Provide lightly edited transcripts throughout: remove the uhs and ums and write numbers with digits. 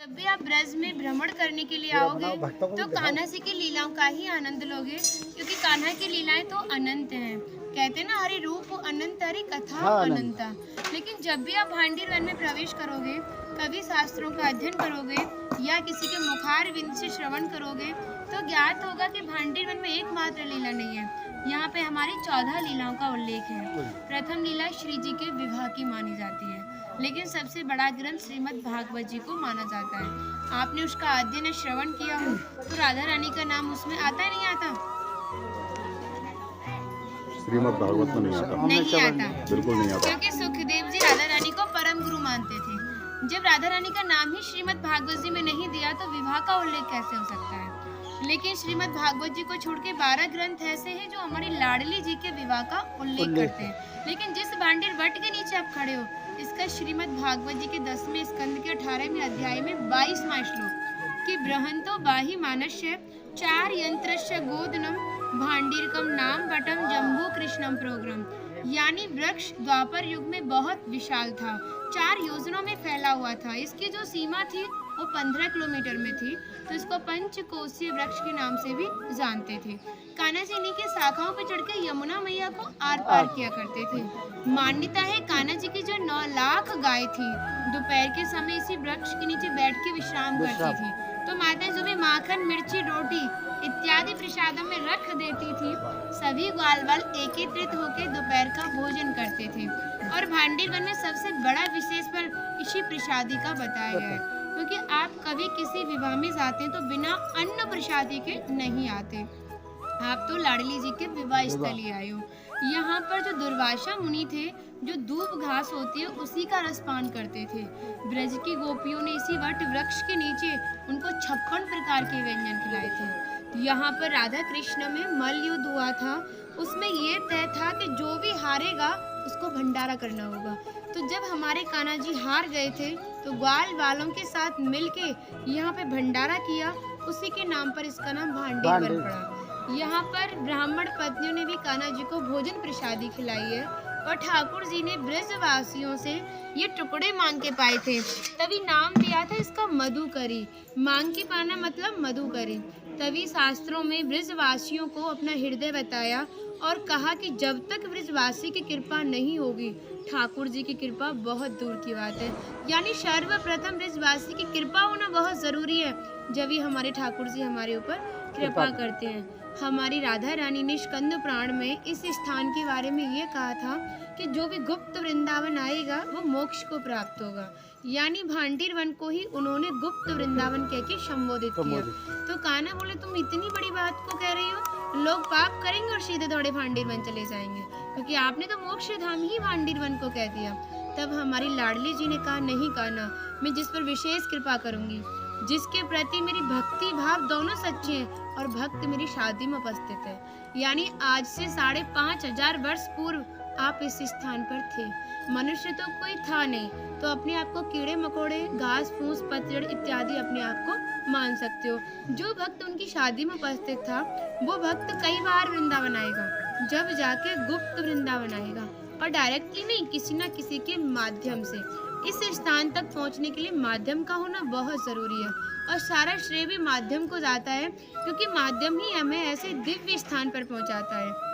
जब भी आप ब्रज में भ्रमण करने के लिए आओगे तो कान्हा जी की लीलाओं का ही आनंद लोगे, क्योंकि कान्हा की लीलाएं तो अनंत हैं। कहते हैं ना, हरि रूप अनंत हरि कथा अनंता। लेकिन जब भी आप भांडीर वन में प्रवेश करोगे, कभी शास्त्रों का अध्ययन करोगे या किसी के मुखार विंद से श्रवण करोगे तो ज्ञात होगा कि भांडीर वन में एकमात्र लीला नहीं है, यहाँ पे हमारी 14 लीलाओं का उल्लेख है। प्रथम लीला श्री जी के विवाह की मानी जाती है, लेकिन सबसे बड़ा ग्रंथ श्रीमद् भागवत जी को माना जाता है। आपने उसका अध्ययन श्रवण किया हो तो राधा रानी का नाम उसमें आता है, नहीं आता? श्रीमद् भागवत में नहीं आता, बिल्कुल नहीं आता, क्योंकि सुखदेव जी राधा रानी को परम गुरु मानते थे। जब राधा रानी का नाम ही श्रीमद् भागवत जी में नहीं दिया तो विवाह का उल्लेख कैसे हो सकता है? लेकिन श्रीमद् भागवत जी को छोड़ के 12 ग्रंथ ऐसे हैं जो हमारी लाडली जी के विवाह का उल्लेख करते हैं। लेकिन जिस भांडीर वट के नीचे आप खड़े हो, इसका श्रीमद् भागवत जी के 10वें स्कंद के 18वें अध्याय में 22वां श्लोक कि बृहंतो बाहि मानस्य चार यंत्रस्य गोदनम भांडीरकम नाम वटम जम्बू कृष्णम प्रोग्राम, यानी वृक्ष द्वापर युग में बहुत विशाल था, 4 योजनों में फैला हुआ था। इसकी जो सीमा थी वो 15 किलोमीटर में थी, तो इसको पंचकोशीय वृक्ष के नाम से भी जानते थे। कान्हा जी इन्हीं की शाखाओं पर चढ़कर यमुना मैया को आर पार किया करते थे। मान्यता है कान्हा जी की जो 9 लाख गाय थी दोपहर के समय इसी वृक्ष के नीचे बैठ के विश्राम करती थी। तो माता जो भी माखन, मिर्ची, रोटी इत्यादि प्रसादों में रख देती थी, सभी ग्वाल बाल एकत्रित होकर दोपहर का भोजन करते थे। और भांडीर वन में सबसे बड़ा विशेष पर इसी प्रसादी का बताया गया है, क्योंकि आप कभी किसी विवाह में जाते हैं तो बिना अन्न प्रसादी के नहीं आते। आप तो लाडली जी के विवाह स्थली आए हो। यहाँ पर जो दुर्वासा मुनि थे, जो दूब घास होती है उसी का रसपान करते थे। ब्रज की गोपियों ने इसी वट वृक्ष के नीचे उनको 56 प्रकार के व्यंजन खिलाए थे। यहाँ पर राधा कृष्ण में मल्ल युद्ध हुआ था, उसमें ये तय था कि जो भी हारेगा उसको भंडारा करना होगा। तो जब हमारे कान्हा जी हार गए थे तो ग्वाल वालों के साथ मिलके यहाँ पे भंडारा किया, उसी के नाम पर इसका नाम भांडीर वन पड़ा। यहाँ पर ब्राह्मण पत्नियों ने भी कान्हा जी को भोजन प्रसादी खिलाई है, और ठाकुर जी ने ब्रजवासियों से ये टुकड़े मांग के पाए थे, तभी नाम दिया था इसका मधुकरी। मांग के पाना मतलब मधुकरी। तभी शास्त्रों में ब्रजवासियों को अपना हृदय बताया और कहा कि जब तक ब्रजवासी की कृपा नहीं होगी, ठाकुर जी की कृपा बहुत दूर की बात है। यानी सर्वप्रथम ब्रजवासी की कृपा होना बहुत जरूरी है, जब ही हमारे ठाकुर जी हमारे ऊपर कृपा करते हैं। हमारी राधा रानी ने स्कंद पुराण में इस स्थान के बारे में ये कहा था कि जो भी गुप्त वृंदावन आएगा वो मोक्ष को प्राप्त होगा। यानी भांडीर वन को ही उन्होंने गुप्त वृंदावन कह के संबोधित किया। तो कान्हा बोले, तुम इतनी बड़ी बात को कह रही हो, लोग पाप करेंगे और सीधे दौड़े भांडीर वन चले जाएंगे, क्योंकि आपने तो मोक्ष धाम ही भांडीर वन को कह दिया। तब हमारी लाडली जी ने कहा, नहीं कान्हा, मैं जिस पर विशेष कृपा करूंगी, जिसके प्रति मेरी भक्ति भाव दोनों सच्चे हैं और भक्त मेरी शादी में उपस्थित है। यानी आज से 5,500 वर्ष पूर्व आप इस स्थान पर थे। मनुष्य तो कोई था नहीं, तो अपने आप को कीड़े मकोड़े, घास फूस, पतझड़ इत्यादि अपने आप को मान सकते हो। जो भक्त उनकी शादी में उपस्थित था वो भक्त कई बार वृंदावन आएगा, जब जाके गुप्त वृंदावन आएगा, और डायरेक्टली नहीं, किसी न किसी के माध्यम से। इस स्थान तक पहुंचने के लिए माध्यम का होना बहुत जरूरी है, और सारा श्रेय भी माध्यम को जाता है, क्योंकि माध्यम ही हमें ऐसे दिव्य स्थान पर पहुंचाता है।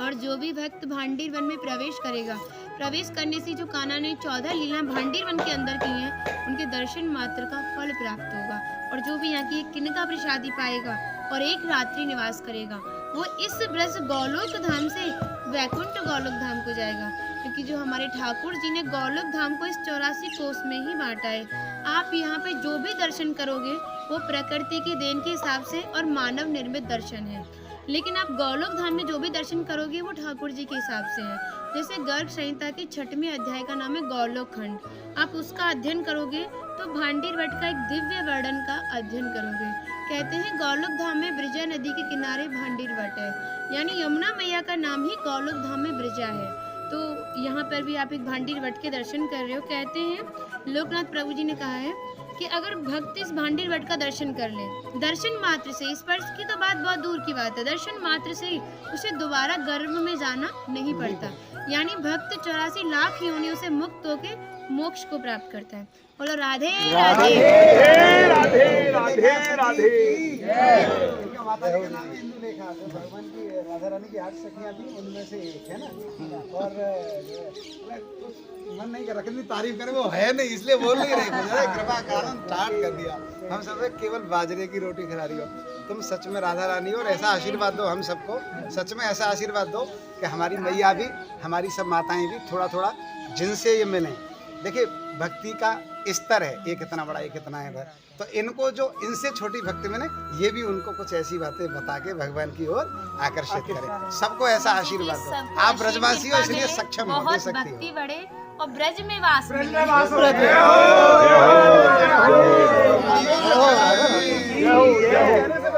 और जो भी भक्त भांडीर वन में प्रवेश करेगा, प्रवेश करने से जो कान्हा ने 14 लीला भांडीर वन के अंदर की हैं, उनके दर्शन मात्र का फल प्राप्त होगा। और जो भी यहाँ की एक किनका प्रसादी पाएगा और एक रात्रि निवास करेगा, वो इस ब्रज गौलोक धाम से वैकुंठ गौलोक धाम को जाएगा, क्योंकि जो हमारे ठाकुर जी ने गौलोक धाम को इस 84 कोस में ही बांटा है। आप यहाँ पे जो भी दर्शन करोगे वो प्रकृति की देन के हिसाब से और मानव निर्मित दर्शन है, लेकिन आप गौलोक धाम में जो भी दर्शन करोगे वो ठाकुर जी के हिसाब से है। जैसे गर्ग संहिता के 6वें अध्याय का नाम है गौलोक खंड, आप उसका अध्ययन करोगे तो भांडीर वट का एक दिव्य वर्णन का अध्ययन करोगे। कहते हैं गौलोक धाम में ब्रजा नदी के किनारे भांडीर वट है, यानी यमुना मैया का नाम ही गौलोक धाम में ब्रजा है। तो यहाँ पर भी आप एक भांडीर वट के दर्शन कर रहे हो। कहते हैं लोकनाथ प्रभु जी ने कहा है कि अगर भक्त इस भांडीर वट का दर्शन कर ले, दर्शन मात्र से, स्पर्श की तो बात बहुत दूर की बात है, दर्शन मात्र से ही उसे दोबारा गर्भ में जाना नहीं पड़ता। यानी भक्त 84 लाख योनियों से मुक्त होकर मोक्ष को प्राप्त करता है। बोलो राधे राधे। राधे। इनका माता जी का नाम है इंदुलेखा, तो भगवान की राधा रानी की 8 सखियां थी, उनमें से एक है ना। और मन नहीं कर रहा कितनी तारीफ करें, वो है नहीं इसलिए बोल नहीं रहे, मुझे कृपा कारण स्टार्ट कर दिया। हम सब केवल बाजरे की रोटी खिला रही हो, तुम सच में राधा रानी हो। और ऐसा आशीर्वाद दो हम सबको, सच में ऐसा आशीर्वाद दो कि हमारी मैया भी, हमारी सब माताएं भी थोड़ा थोड़ा जिनसे ये मिलें। देखिए भक्ति का स्तर है, एक इतना बड़ा एक इतना है, तो इनको जो इनसे छोटी भक्ति में ये भी उनको कुछ ऐसी बातें बता के भगवान की ओर आकर्षित करें। सबको ऐसा आशीर्वाद दो। आप ब्रजवासी हो इसलिए सक्षम हो, दे बहुत सकती भक्ति हो। बढ़े और ब्रज में वास मिले। जय हो।